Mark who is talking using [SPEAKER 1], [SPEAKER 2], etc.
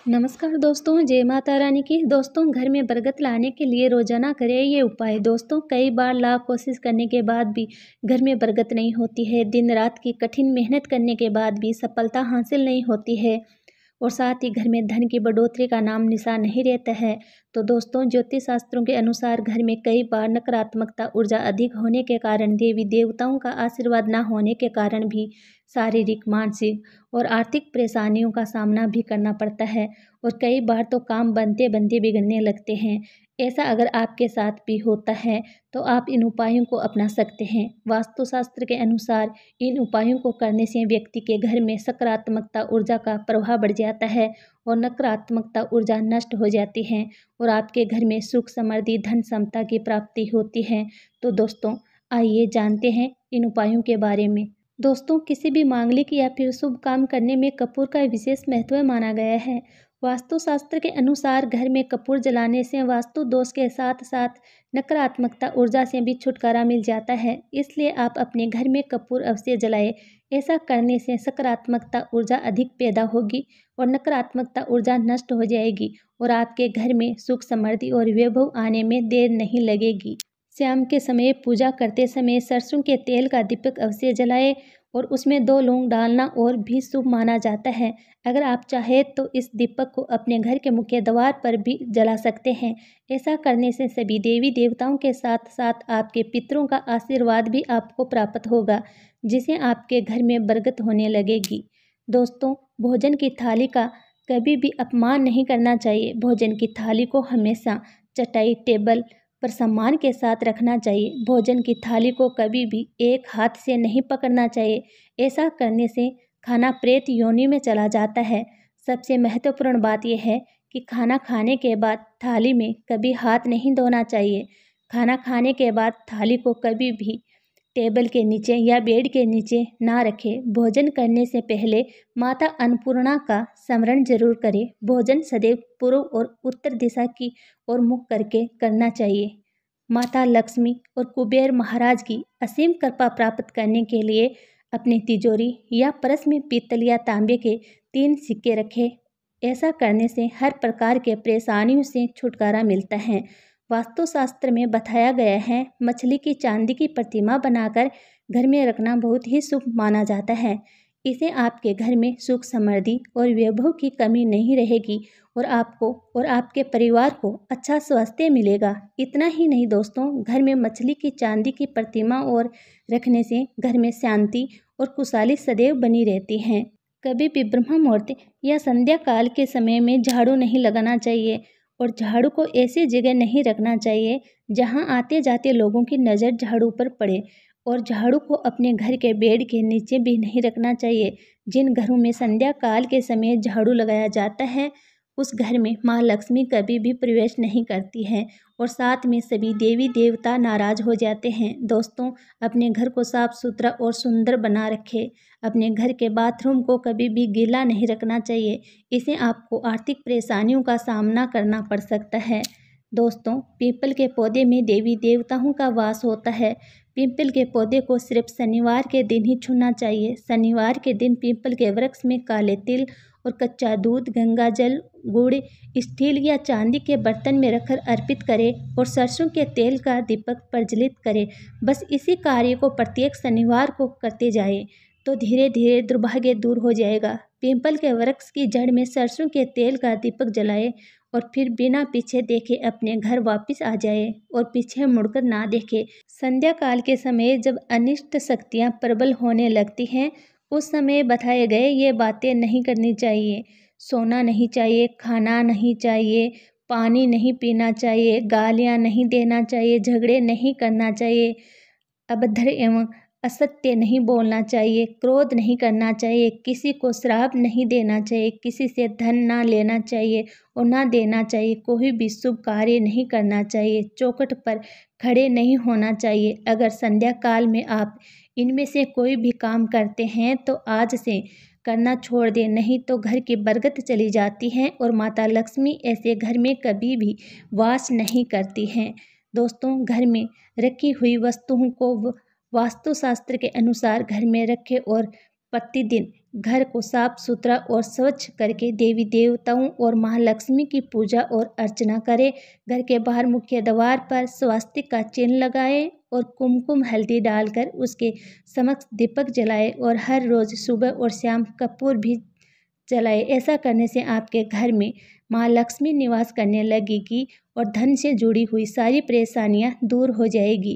[SPEAKER 1] नमस्कार दोस्तों, जय माता रानी की। दोस्तों, घर में बरकत लाने के लिए रोजाना करें ये उपाय। दोस्तों, कई बार लाख कोशिश करने के बाद भी घर में बरकत नहीं होती है। दिन रात की कठिन मेहनत करने के बाद भी सफलता हासिल नहीं होती है और साथ ही घर में धन की बढ़ोतरी का नाम निशान नहीं रहता है। तो दोस्तों, ज्योतिष शास्त्रों के अनुसार घर में कई बार नकारात्मकता ऊर्जा अधिक होने के कारण, देवी देवताओं का आशीर्वाद न होने के कारण भी शारीरिक, मानसिक और आर्थिक परेशानियों का सामना भी करना पड़ता है और कई बार तो काम बनते बनते बिगड़ने लगते हैं। ऐसा अगर आपके साथ भी होता है तो आप इन उपायों को अपना सकते हैं। वास्तुशास्त्र के अनुसार इन उपायों को करने से व्यक्ति के घर में सकारात्मकता ऊर्जा का प्रभाव बढ़ जाता है और नकारात्मकता ऊर्जा नष्ट हो जाती है और आपके घर में सुख, समृद्धि, धन, समता की प्राप्ति होती है। तो दोस्तों, आइए जानते हैं इन उपायों के बारे में। दोस्तों, किसी भी मांगलिक या फिर शुभ काम करने में कपूर का विशेष महत्व माना गया है। वास्तुशास्त्र के अनुसार घर में कपूर जलाने से वास्तु दोष के साथ साथ नकारात्मकता ऊर्जा से भी छुटकारा मिल जाता है। इसलिए आप अपने घर में कपूर अवश्य जलाएं। ऐसा करने से सकारात्मकता ऊर्जा अधिक पैदा होगी और नकारात्मकता ऊर्जा नष्ट हो जाएगी और आपके घर में सुख, समृद्धि और वैभव आने में देर नहीं लगेगी। शाम के समय पूजा करते समय सरसों के तेल का दीपक अवश्य जलाएं और उसमें 2 लौंग डालना और भी शुभ माना जाता है। अगर आप चाहें तो इस दीपक को अपने घर के मुख्य द्वार पर भी जला सकते हैं। ऐसा करने से सभी देवी देवताओं के साथ साथ आपके पितरों का आशीर्वाद भी आपको प्राप्त होगा, जिससे आपके घर में बरकत होने लगेगी। दोस्तों, भोजन की थाली का कभी भी अपमान नहीं करना चाहिए। भोजन की थाली को हमेशा चटाई, टेबल पर सम्मान के साथ रखना चाहिए। भोजन की थाली को कभी भी एक हाथ से नहीं पकड़ना चाहिए। ऐसा करने से खाना प्रेत योनि में चला जाता है। सबसे महत्वपूर्ण बात यह है कि खाना खाने के बाद थाली में कभी हाथ नहीं धोना चाहिए। खाना खाने के बाद थाली को कभी भी टेबल के नीचे या बेड के नीचे ना रखें। भोजन करने से पहले माता अन्नपूर्णा का स्मरण जरूर करें। भोजन सदैव पूर्व और उत्तर दिशा की ओर मुख करके करना चाहिए। माता लक्ष्मी और कुबेर महाराज की असीम कृपा प्राप्त करने के लिए अपनी तिजोरी या परस में पीतल या तांबे के 3 सिक्के रखें। ऐसा करने से हर प्रकार के परेशानियों से छुटकारा मिलता है। वास्तुशास्त्र में बताया गया है, मछली की चांदी की प्रतिमा बनाकर घर में रखना बहुत ही शुभ माना जाता है। इसे आपके घर में सुख, समृद्धि और वैभव की कमी नहीं रहेगी और आपको और आपके परिवार को अच्छा स्वास्थ्य मिलेगा। इतना ही नहीं दोस्तों, घर में मछली की चांदी की प्रतिमा और रखने से घर में शांति और खुशहाली सदैव बनी रहती है। कभी भी ब्रह्म मुहूर्त या संध्या काल के समय में झाड़ू नहीं लगाना चाहिए और झाड़ू को ऐसी जगह नहीं रखना चाहिए जहां आते जाते लोगों की नज़र झाड़ू पर पड़े और झाड़ू को अपने घर के बेड के नीचे भी नहीं रखना चाहिए। जिन घरों में संध्या काल के समय झाड़ू लगाया जाता है उस घर में माँ लक्ष्मी कभी भी प्रवेश नहीं करती है और साथ में सभी देवी देवता नाराज हो जाते हैं। दोस्तों, अपने घर को साफ सुथरा और सुंदर बना रखें। अपने घर के बाथरूम को कभी भी गीला नहीं रखना चाहिए। इसे आपको आर्थिक परेशानियों का सामना करना पड़ सकता है। दोस्तों, पीपल के पौधे में देवी देवताओं का वास होता है। पीपल के पौधे को सिर्फ शनिवार के दिन ही छूना चाहिए। शनिवार के दिन पीपल के वृक्ष में काले तिल और कच्चा दूध, गंगा जल, गुड़, स्टील या चांदी के बर्तन में रखकर अर्पित करें और सरसों के तेल का दीपक प्रज्वलित करें। बस इसी कार्य को प्रत्येक शनिवार को करते जाएं तो धीरे धीरे दुर्भाग्य दूर हो जाएगा। पीपल के वृक्ष की जड़ में सरसों के तेल का दीपक जलाएं और फिर बिना पीछे देखे अपने घर वापस आ जाए और पीछे मुड़कर ना देखे। संध्या काल के समय जब अनिष्ट शक्तियां प्रबल होने लगती हैं उस समय बताए गए ये बातें नहीं करनी चाहिए। सोना नहीं चाहिए, खाना नहीं चाहिए, पानी नहीं पीना चाहिए, गालियां नहीं देना चाहिए, झगड़े नहीं करना चाहिए, अभद्र एवं असत्य नहीं बोलना चाहिए, क्रोध नहीं करना चाहिए, किसी को श्राप नहीं देना चाहिए, किसी से धन ना लेना चाहिए और ना देना चाहिए, कोई भी शुभ कार्य नहीं करना चाहिए, चौखट पर खड़े नहीं होना चाहिए। अगर संध्या काल में आप इनमें से कोई भी काम करते हैं तो आज से करना छोड़ दें, नहीं तो घर की बरकत चली जाती है और माता लक्ष्मी ऐसे घर में कभी भी वास नहीं करती हैं। दोस्तों, घर में रखी हुई वस्तुओं को वास्तुशास्त्र के अनुसार घर में रखें और प्रतिदिन घर को साफ सुथरा और स्वच्छ करके देवी देवताओं और महालक्ष्मी की पूजा और अर्चना करें। घर के बाहर मुख्य द्वार पर स्वास्तिक का चिन्ह लगाएं और कुमकुम हल्दी डालकर उसके समक्ष दीपक जलाएं और हर रोज सुबह और शाम कपूर भी जलाएं। ऐसा करने से आपके घर में माँ लक्ष्मी निवास करने लगेगी और धन से जुड़ी हुई सारी परेशानियां दूर हो जाएगी।